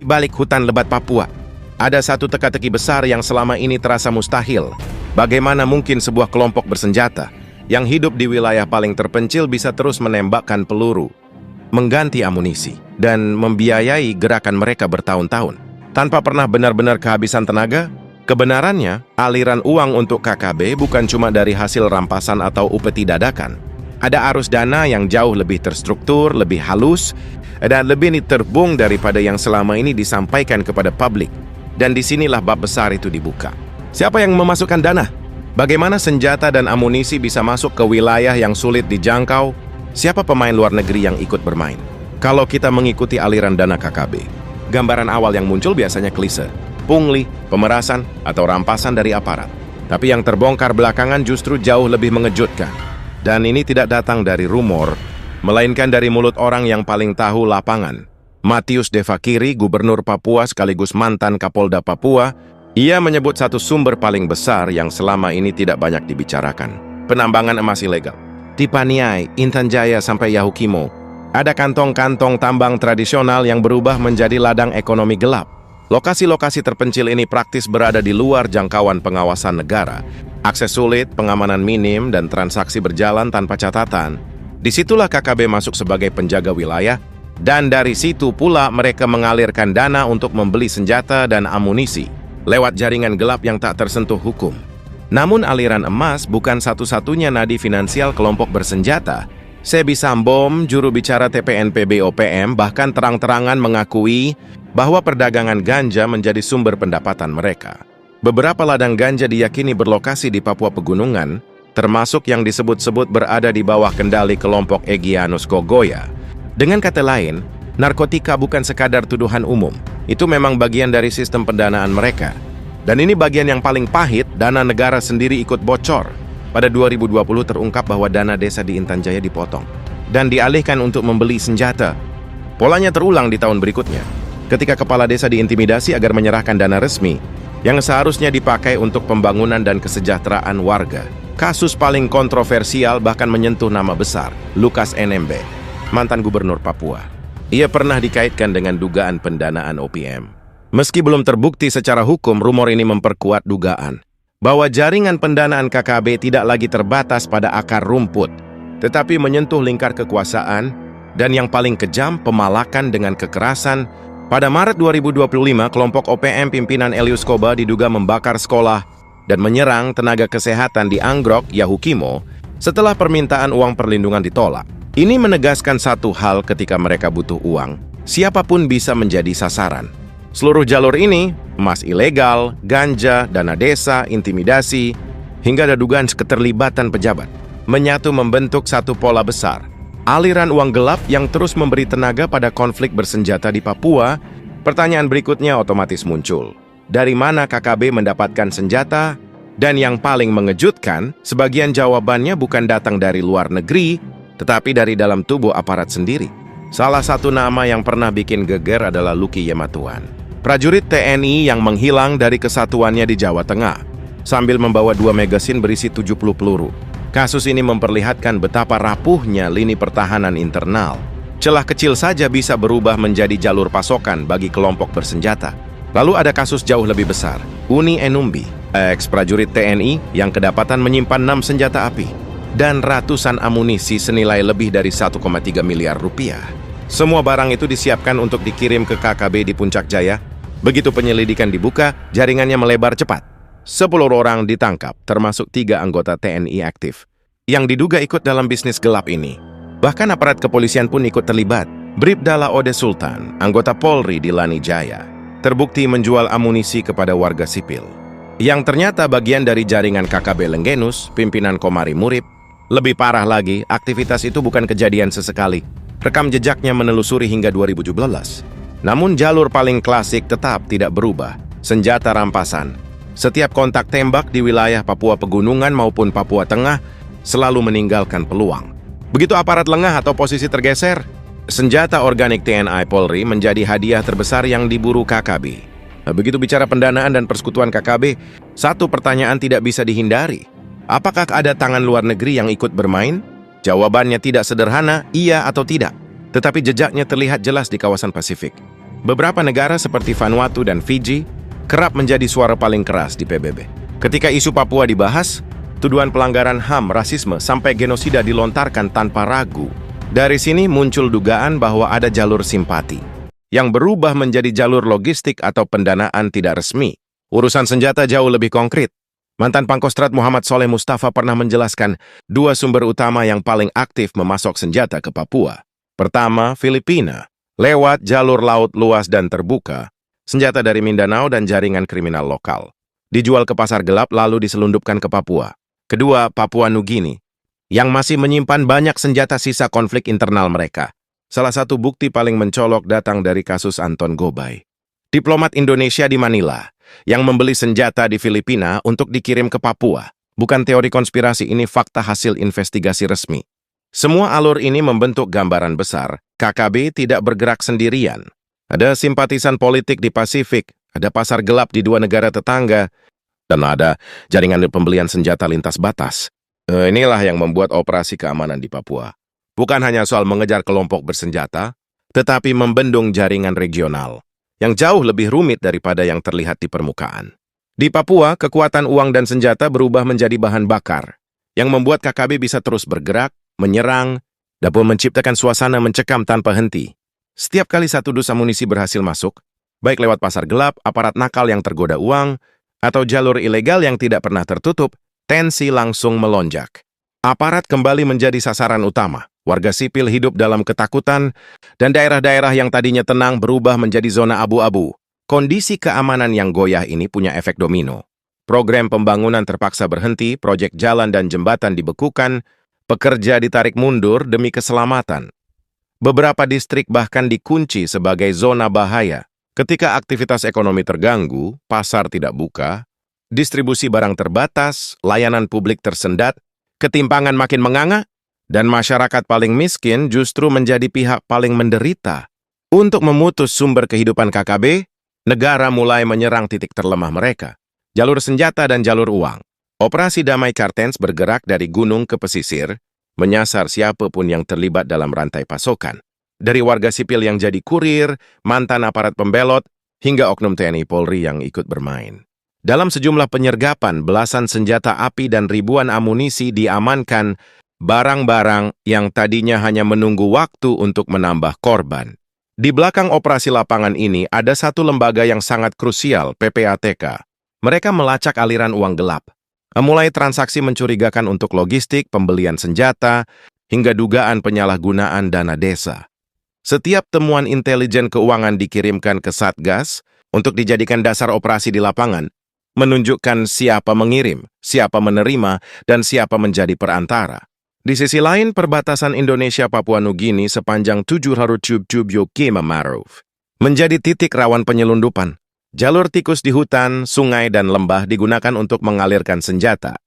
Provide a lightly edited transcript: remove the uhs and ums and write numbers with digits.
balik hutan lebat Papua, ada satu teka-teki besar yang selama ini terasa mustahil. Bagaimana mungkin sebuah kelompok bersenjata yang hidup di wilayah paling terpencil bisa terus menembakkan peluru, mengganti amunisi, dan membiayai gerakan mereka bertahun-tahun tanpa pernah benar-benar kehabisan tenaga? Kebenarannya, aliran uang untuk KKB bukan cuma dari hasil rampasan atau upeti dadakan. Ada arus dana yang jauh lebih terstruktur, lebih halus, dan lebih terbung daripada yang selama ini disampaikan kepada publik. Dan disinilah bab besar itu dibuka. Siapa yang memasukkan dana? Bagaimana senjata dan amunisi bisa masuk ke wilayah yang sulit dijangkau? Siapa pemain luar negeri yang ikut bermain? Kalau kita mengikuti aliran dana KKB, gambaran awal yang muncul biasanya klise, pungli, pemerasan, atau rampasan dari aparat. Tapi yang terbongkar belakangan justru jauh lebih mengejutkan. Dan ini tidak datang dari rumor, melainkan dari mulut orang yang paling tahu lapangan. Matius Devakiri, Gubernur Papua sekaligus mantan Kapolda Papua, ia menyebut satu sumber paling besar yang selama ini tidak banyak dibicarakan. Penambangan emas ilegal. Di Paniai, Intan Jaya sampai Yahukimo, ada kantong-kantong tambang tradisional yang berubah menjadi ladang ekonomi gelap. Lokasi-lokasi terpencil ini praktis berada di luar jangkauan pengawasan negara. Akses sulit, pengamanan minim, dan transaksi berjalan tanpa catatan. Disitulah KKB masuk sebagai penjaga wilayah, dan dari situ pula mereka mengalirkan dana untuk membeli senjata dan amunisi lewat jaringan gelap yang tak tersentuh hukum. Namun aliran emas bukan satu-satunya nadi finansial kelompok bersenjata. Sebi Sambom, juru bicara TPNP BOPM, bahkan terang-terangan mengakui bahwa perdagangan ganja menjadi sumber pendapatan mereka. Beberapa ladang ganja diyakini berlokasi di Papua Pegunungan, termasuk yang disebut-sebut berada di bawah kendali kelompok Egyanus Kogoya. Dengan kata lain, narkotika bukan sekadar tuduhan umum. Itu memang bagian dari sistem pendanaan mereka. Dan ini bagian yang paling pahit, dana negara sendiri ikut bocor. Pada 2020 terungkap bahwa dana desa di Intan Jaya dipotong dan dialihkan untuk membeli senjata. Polanya terulang di tahun berikutnya, ketika kepala desa diintimidasi agar menyerahkan dana resmi yang seharusnya dipakai untuk pembangunan dan kesejahteraan warga. Kasus paling kontroversial bahkan menyentuh nama besar, Lukas NMB, mantan gubernur Papua. Ia pernah dikaitkan dengan dugaan pendanaan OPM. Meski belum terbukti secara hukum, rumor ini memperkuat dugaan bahwa jaringan pendanaan KKB tidak lagi terbatas pada akar rumput, tetapi menyentuh lingkar kekuasaan, dan yang paling kejam, pemalakan dengan kekerasan. Pada Maret 2025, kelompok OPM pimpinan Elius Koba diduga membakar sekolah dan menyerang tenaga kesehatan di Anggrok, Yahukimo, setelah permintaan uang perlindungan ditolak. Ini menegaskan satu hal: ketika mereka butuh uang, siapapun bisa menjadi sasaran. Seluruh jalur ini, emas ilegal, ganja, dana desa, intimidasi, hingga ada dugaan keterlibatan pejabat, menyatu membentuk satu pola besar. Aliran uang gelap yang terus memberi tenaga pada konflik bersenjata di Papua. Pertanyaan berikutnya otomatis muncul. Dari mana KKB mendapatkan senjata? Dan yang paling mengejutkan, sebagian jawabannya bukan datang dari luar negeri, tetapi dari dalam tubuh aparat sendiri. Salah satu nama yang pernah bikin geger adalah Luki Yematuan, prajurit TNI yang menghilang dari kesatuannya di Jawa Tengah, sambil membawa 2 magasin berisi 70 peluru. Kasus ini memperlihatkan betapa rapuhnya lini pertahanan internal. Celah kecil saja bisa berubah menjadi jalur pasokan bagi kelompok bersenjata. Lalu ada kasus jauh lebih besar, Uni Enumbi, ex-prajurit TNI yang kedapatan menyimpan 6 senjata api dan ratusan amunisi senilai lebih dari 1,3 miliar rupiah. Semua barang itu disiapkan untuk dikirim ke KKB di Puncak Jaya. Begitu penyelidikan dibuka, jaringannya melebar cepat. 10 orang ditangkap, termasuk 3 anggota TNI aktif, yang diduga ikut dalam bisnis gelap ini. Bahkan aparat kepolisian pun ikut terlibat. Bribda Laode Sultan, anggota Polri di Lani Jaya, terbukti menjual amunisi kepada warga sipil, yang ternyata bagian dari jaringan KKB Lenggenus, pimpinan Komari Murib. Lebih parah lagi, aktivitas itu bukan kejadian sesekali. Rekam jejaknya menelusuri hingga 2017. Namun jalur paling klasik tetap tidak berubah, senjata rampasan. Setiap kontak tembak di wilayah Papua Pegunungan maupun Papua Tengah selalu meninggalkan peluang. Begitu aparat lengah atau posisi tergeser, senjata organik TNI Polri menjadi hadiah terbesar yang diburu KKB. Begitu bicara pendanaan dan persekutuan KKB, satu pertanyaan tidak bisa dihindari. Apakah ada tangan luar negeri yang ikut bermain? Jawabannya tidak sederhana, iya atau tidak. Tetapi jejaknya terlihat jelas di kawasan Pasifik. Beberapa negara seperti Vanuatu dan Fiji kerap menjadi suara paling keras di PBB. Ketika isu Papua dibahas, tuduhan pelanggaran HAM, rasisme, sampai genosida dilontarkan tanpa ragu. Dari sini muncul dugaan bahwa ada jalur simpati yang berubah menjadi jalur logistik atau pendanaan tidak resmi. Urusan senjata jauh lebih konkret. Mantan Pangkostrat Muhammad Soleh Mustafa pernah menjelaskan dua sumber utama yang paling aktif memasok senjata ke Papua. Pertama, Filipina. Lewat jalur laut luas dan terbuka, senjata dari Mindanao dan jaringan kriminal lokal dijual ke pasar gelap lalu diselundupkan ke Papua. Kedua, Papua Nugini, yang masih menyimpan banyak senjata sisa konflik internal mereka. Salah satu bukti paling mencolok datang dari kasus Anton Gobay, diplomat Indonesia di Manila, yang membeli senjata di Filipina untuk dikirim ke Papua. Bukan teori konspirasi, ini fakta hasil investigasi resmi. Semua alur ini membentuk gambaran besar. KKB tidak bergerak sendirian. Ada simpatisan politik di Pasifik, ada pasar gelap di dua negara tetangga, dan ada jaringan pembelian senjata lintas batas. Inilah yang membuat operasi keamanan di Papua bukan hanya soal mengejar kelompok bersenjata, tetapi membendung jaringan regional yang jauh lebih rumit daripada yang terlihat di permukaan. Di Papua, kekuatan uang dan senjata berubah menjadi bahan bakar, yang membuat KKB bisa terus bergerak, menyerang, dan menciptakan suasana mencekam tanpa henti. Setiap kali satu dus amunisi berhasil masuk, baik lewat pasar gelap, aparat nakal yang tergoda uang, atau jalur ilegal yang tidak pernah tertutup, tensi langsung melonjak. Aparat kembali menjadi sasaran utama. Warga sipil hidup dalam ketakutan, dan daerah-daerah yang tadinya tenang berubah menjadi zona abu-abu. Kondisi keamanan yang goyah ini punya efek domino. Program pembangunan terpaksa berhenti, proyek jalan dan jembatan dibekukan, pekerja ditarik mundur demi keselamatan. Beberapa distrik bahkan dikunci sebagai zona bahaya. Ketika aktivitas ekonomi terganggu, pasar tidak buka, distribusi barang terbatas, layanan publik tersendat, ketimpangan makin menganga, dan masyarakat paling miskin justru menjadi pihak paling menderita. Untuk memutus sumber kehidupan KKB, negara mulai menyerang titik terlemah mereka, jalur senjata dan jalur uang. Operasi Damai Kartens bergerak dari gunung ke pesisir, menyasar siapapun yang terlibat dalam rantai pasokan. Dari warga sipil yang jadi kurir, mantan aparat pembelot, hingga oknum TNI Polri yang ikut bermain. Dalam sejumlah penyergapan, belasan senjata api dan ribuan amunisi diamankan, barang-barang yang tadinya hanya menunggu waktu untuk menambah korban. Di belakang operasi lapangan ini ada satu lembaga yang sangat krusial, PPATK. Mereka melacak aliran uang gelap, mulai transaksi mencurigakan untuk logistik, pembelian senjata, hingga dugaan penyalahgunaan dana desa. Setiap temuan intelijen keuangan dikirimkan ke Satgas untuk dijadikan dasar operasi di lapangan, menunjukkan siapa mengirim, siapa menerima, dan siapa menjadi perantara. Di sisi lain, perbatasan Indonesia-Papua Nugini sepanjang 700 km menjadi titik rawan penyelundupan. Jalur tikus di hutan, sungai, dan lembah digunakan untuk mengalirkan senjata.